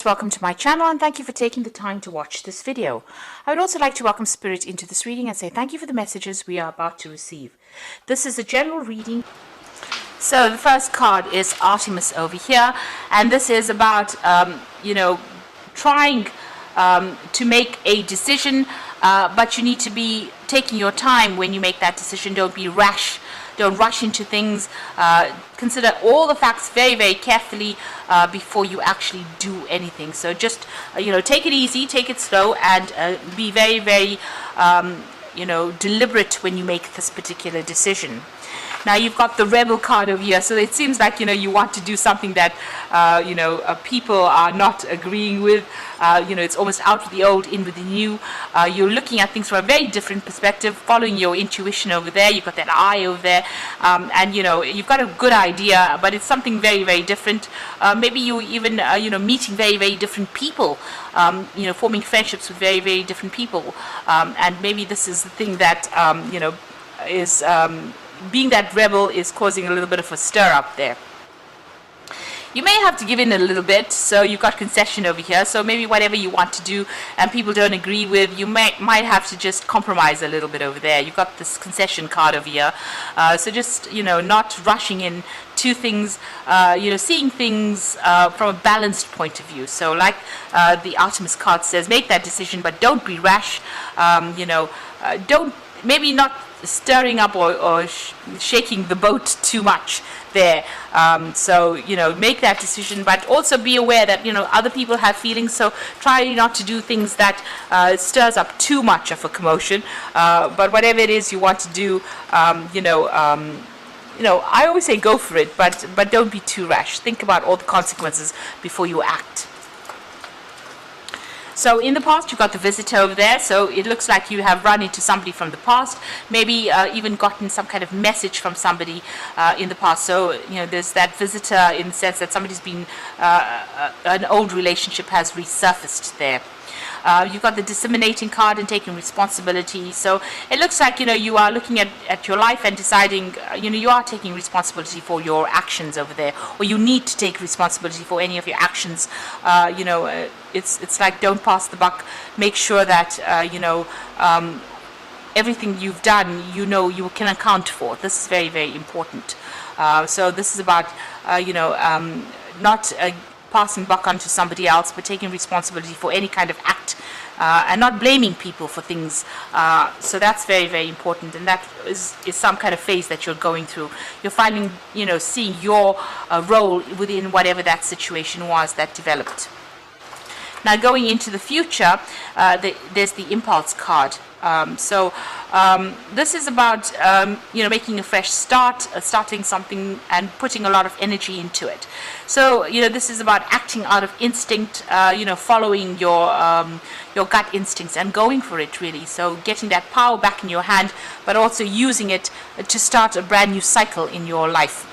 Welcome to my channel and thank you for taking the time to watch this video. I would also like to welcome Spirit into this reading and say thank you for the messages we are about to receive. This is a general reading. So the first card is Artemis over here, and this is about trying to make a decision, but you need to be taking your time when you make that decision. Don't be rash. Don't rush into things. Consider all the facts very, very carefully before you actually do anything. So just, take it easy, take it slow, and be very, very, deliberate when you make this particular decision. Now you've got the Rebel card over here, so it seems like you want to do something that people are not agreeing with. It's almost out with the old, in with the new. You're looking at things from a very different perspective, following your intuition over there. You've got that eye over there, and you've got a good idea, but it's something very, very different. Maybe you even meeting very, very different people, forming friendships with very, very different people, and maybe this is the thing that is being that rebel is causing a little bit of a stir up there. You may have to give in a little bit, so you've got concession over here. So maybe whatever you want to do and people don't agree with, you might have to just compromise a little bit over there. You've got this concession card over here. So just, not rushing in to things, seeing things from a balanced point of view. So like the Artemis card says, make that decision, but don't be rash. Don't, maybe not stirring up or shaking the boat too much there. Make that decision, but also be aware that other people have feelings, so try not to do things that stirs up too much of a commotion, but whatever it is you want to do, I always say go for it, but don't be too rash. Think about all the consequences before you act. So in the past, you've got the visitor over there. So it looks like you have run into somebody from the past, maybe even gotten some kind of message from somebody in the past. So, there's that visitor in the sense that somebody's been, an old relationship has resurfaced there. You've got the disseminating card and taking responsibility. So it looks like, you are looking at your life and deciding, you are taking responsibility for your actions over there, or you need to take responsibility for any of your actions. It's like don't pass the buck. Make sure that, everything you've done, you can account for. This is very, very important. So this is about, not passing buck onto somebody else, but taking responsibility for any kind of act, and not blaming people for things. So that's very, very important, and that is some kind of phase that you're going through. You're finding, seeing your role within whatever that situation was that developed. Now going into the future, there's the impulse card. This is about making a fresh start, starting something and putting a lot of energy into it. So this is about acting out of instinct, following your gut instincts and going for it, really. So getting that power back in your hand, but also using it to start a brand new cycle in your life.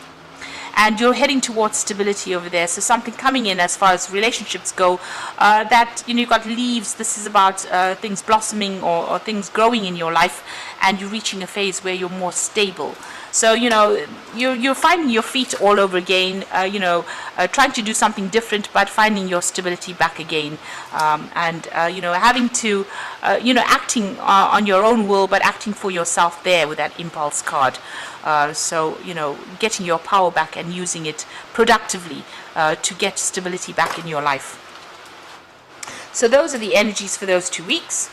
And you're heading towards stability over there. So something coming in as far as relationships go, that, you've got leaves. This is about things blossoming or things growing in your life, and you're reaching a phase where you're more stable. So, you're finding your feet all over again, trying to do something different, but finding your stability back again. Having to, acting on your own will, but acting for yourself there with that impulse card. Getting your power back and using it productively to get stability back in your life. So those are the energies for those 2 weeks.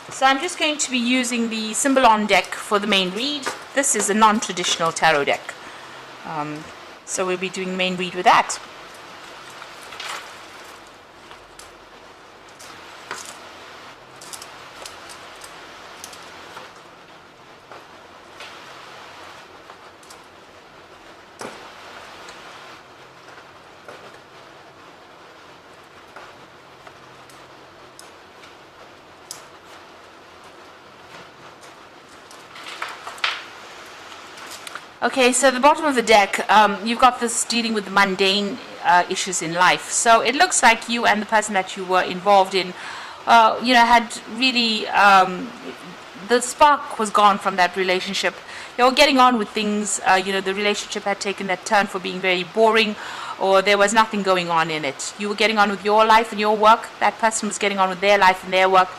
So I'm just going to be using the Symbolon deck for the main read. This is a non-traditional tarot deck. So we'll be doing the main read with that. Okay, so the bottom of the deck, you've got this dealing with the mundane issues in life. So it looks like you and the person that you were involved in, had really, the spark was gone from that relationship. you're getting on with things. The relationship had taken that turn for being very boring, or there was nothing going on in it. You were getting on with your life and your work. That person was getting on with their life and their work.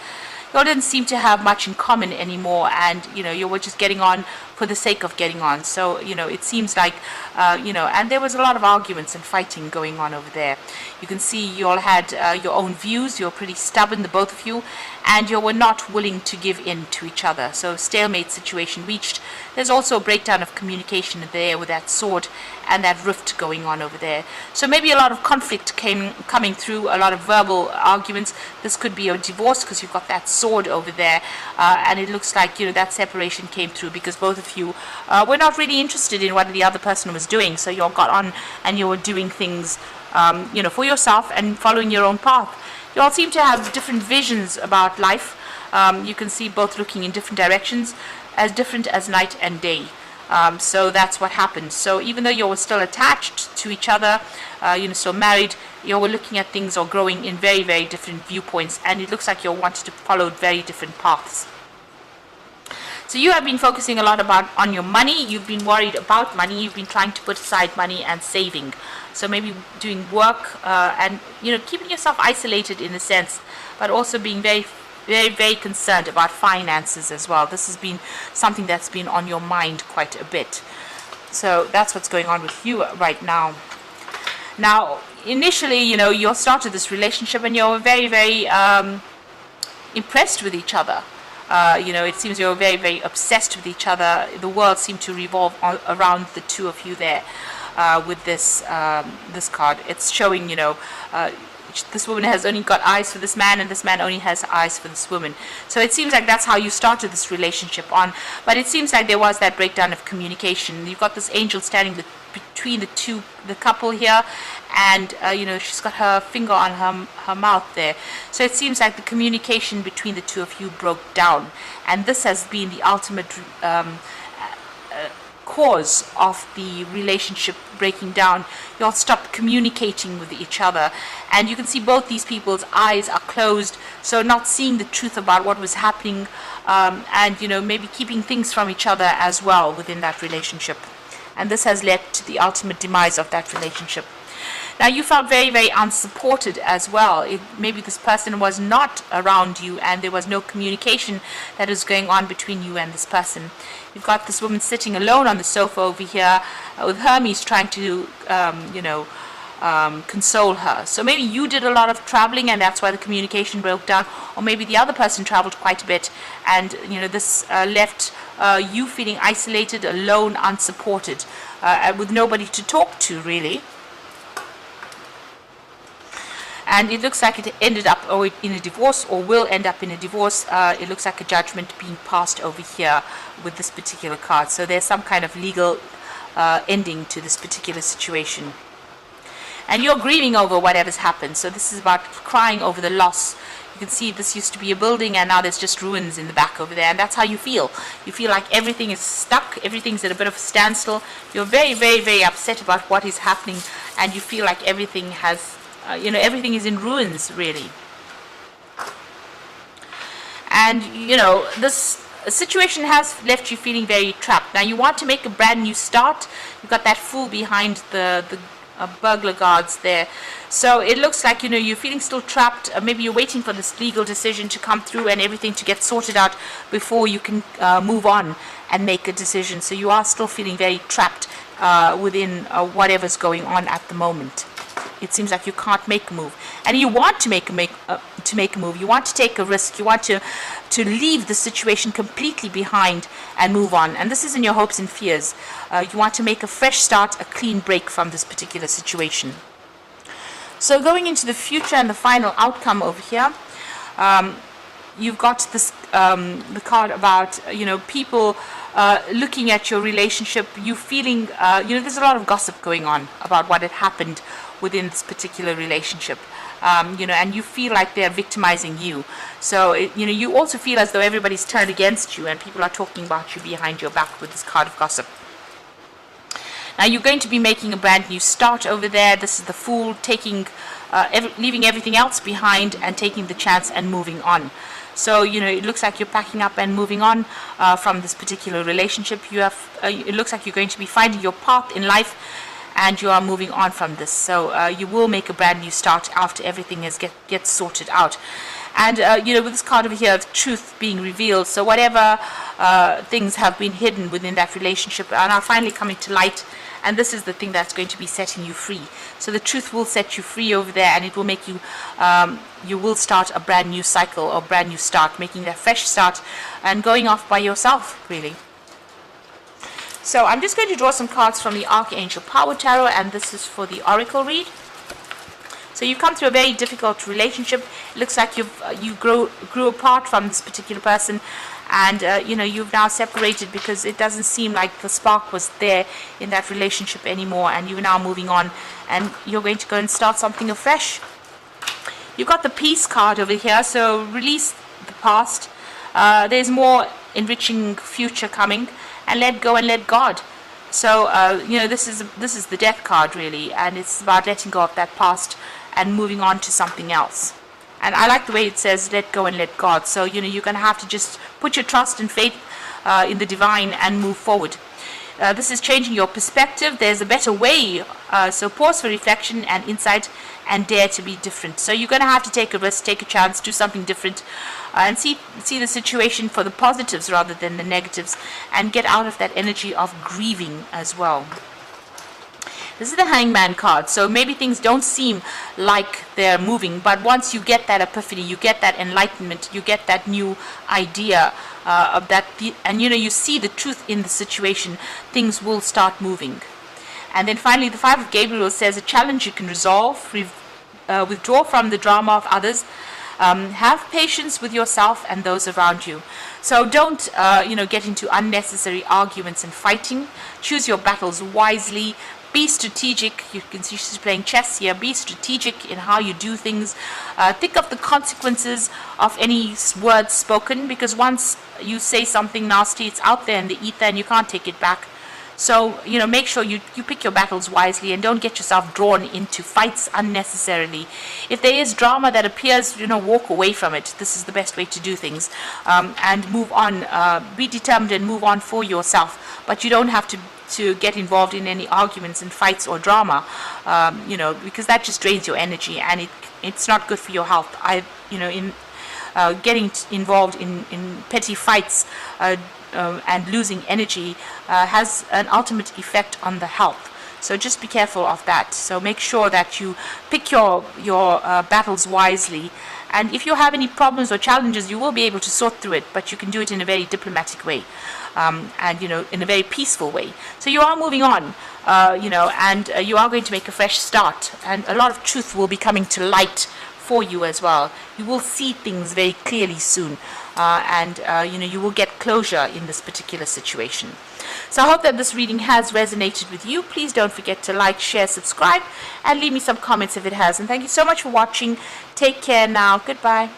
You all didn't seem to have much in common anymore, and you were just getting on for the sake of getting on. So it seems like and there was a lot of arguments and fighting going on over there. You can see you all had your own views. You're pretty stubborn, the both of you, and you were not willing to give in to each other. So stalemate situation reached. There's also a breakdown of communication there with that sword and that rift going on over there. So maybe a lot of conflict coming through, a lot of verbal arguments. This could be a divorce because you've got that sword over there, and it looks like that separation came through because both of you were not really interested in what the other person was doing. So you all got on and you were doing things for yourself and following your own path. You all seem to have different visions about life. You can see both looking in different directions, as different as night and day. So that's what happened. So even though you were still attached to each other, still married, you were looking at things or growing in very, very different viewpoints, and it looks like you wanted to follow very different paths. So you have been focusing a lot on your money. You've been worried about money. You've been trying to put aside money and saving. So maybe doing work and keeping yourself isolated in a sense, but also being very, very, very concerned about finances as well. This has been something that's been on your mind quite a bit. So that's what's going on with you right now. Now, initially, you started this relationship and you're very, very impressed with each other. It seems you're very, very obsessed with each other. The world seemed to revolve around the two of you there with this card. It's showing, this woman has only got eyes for this man, and this man only has eyes for this woman. So it seems like that's how you started this relationship on. But it seems like there was that breakdown of communication. You've got this angel standing between the couple here, and she's got her finger on her mouth there. So it seems like the communication between the two of you broke down, and this has been the ultimate cause of the relationship breaking down. You all stopped communicating with each other, and you can see both these people's eyes are closed, so not seeing the truth about what was happening, and maybe keeping things from each other as well within that relationship. And this has led to the ultimate demise of that relationship. Now, you felt very, very unsupported as well. Maybe this person was not around you and there was no communication that was going on between you and this person. You've got this woman sitting alone on the sofa over here with Hermes trying to, console her. So maybe you did a lot of traveling and that's why the communication broke down, or maybe the other person traveled quite a bit and this left you feeling isolated, alone, unsupported, with nobody to talk to really. And it looks like it ended up in a divorce, or will end up in a divorce. It looks like a judgment being passed over here with this particular card. So there's some kind of legal ending to this particular situation. And you're grieving over whatever's happened. So this is about crying over the loss. You can see this used to be a building and now there's just ruins in the back over there. And that's how you feel. You feel like everything is stuck. Everything's at a bit of a standstill. You're very, very, very upset about what is happening. And you feel like everything has, everything is in ruins, really. And, this situation has left you feeling very trapped. Now, you want to make a brand new start. You've got that fool behind the burglar guards there. So it looks like, you're feeling still trapped. Maybe you're waiting for this legal decision to come through and everything to get sorted out before you can move on and make a decision. So you are still feeling very trapped within whatever's going on at the moment. It seems like you can't make a move, and you want to make a move. You want to take a risk. You want to leave the situation completely behind and move on. And this is in your hopes and fears. You want to make a fresh start, a clean break from this particular situation. So going into the future and the final outcome over here, you've got this the card about people looking at your relationship. You feeling there's a lot of gossip going on about what had happened within this particular relationship, and you feel like they're victimizing you. So you also feel as though everybody's turned against you and people are talking about you behind your back with this card of gossip. Now you're going to be making a brand new start over there. This is the Fool, taking leaving everything else behind and taking the chance and moving on. So, it looks like you're packing up and moving on from this particular relationship. It looks like you're going to be finding your path in life, and you are moving on from this. So you will make a brand new start after everything gets sorted out. And with this card over here, truth being revealed. So whatever things have been hidden within that relationship are now finally coming to light. And this is the thing that's going to be setting you free. So the truth will set you free over there, and it will make you, you will start a brand new cycle or brand new start, making that fresh start and going off by yourself, really. So I'm just going to draw some cards from the Archangel Power Tarot, and this is for the Oracle read. So you've come through a very difficult relationship. It looks like you grew apart from this particular person, and you've now separated because it doesn't seem like the spark was there in that relationship anymore, and you're now moving on, and you're going to go and start something afresh. You've got the Peace card over here, so release the past. There's more enriching future coming, and let go and let God. So this is the Death card, really, and it's about letting go of that past and moving on to something else. And I like the way it says let go and let God. So you're going to have to just put your trust and faith in the divine and move forward. This is changing your perspective. There's a better way. So pause for reflection and insight, and dare to be different. So you're going to have to take a risk, take a chance, do something different, and see the situation for the positives rather than the negatives, and get out of that energy of grieving as well. This is the Hangman card. So maybe things don't seem like they're moving, but once you get that epiphany, you get that enlightenment, you get that new idea of that, and you see the truth in the situation, things will start moving. And then finally, the Five of Gabriel says a challenge you can resolve, withdraw from the drama of others, have patience with yourself and those around you. So don't get into unnecessary arguments and fighting. Choose your battles wisely. Be strategic. You can see she's playing chess here. Be strategic in how you do things. Think of the consequences of any words spoken, because once you say something nasty, it's out there in the ether and you can't take it back. So, make sure you pick your battles wisely and don't get yourself drawn into fights unnecessarily. If there is drama that appears, walk away from it. This is the best way to do things, and move on. Be determined and move on for yourself. But you don't have to get involved in any arguments and fights or drama, because that just drains your energy, and it's not good for your health. Getting involved in petty fights and losing energy has an ultimate effect on the health. So just be careful of that. So make sure that you pick your battles wisely. And if you have any problems or challenges, you will be able to sort through it, but you can do it in a very diplomatic way, and in a very peaceful way. So you are moving on, and you are going to make a fresh start, and a lot of truth will be coming to light for you as well. You will see things very clearly soon, and you will get closure in this particular situation. So I hope that this reading has resonated with you. Please don't forget to like, share, subscribe, and leave me some comments if it has. And thank you so much for watching. Take care now. Goodbye.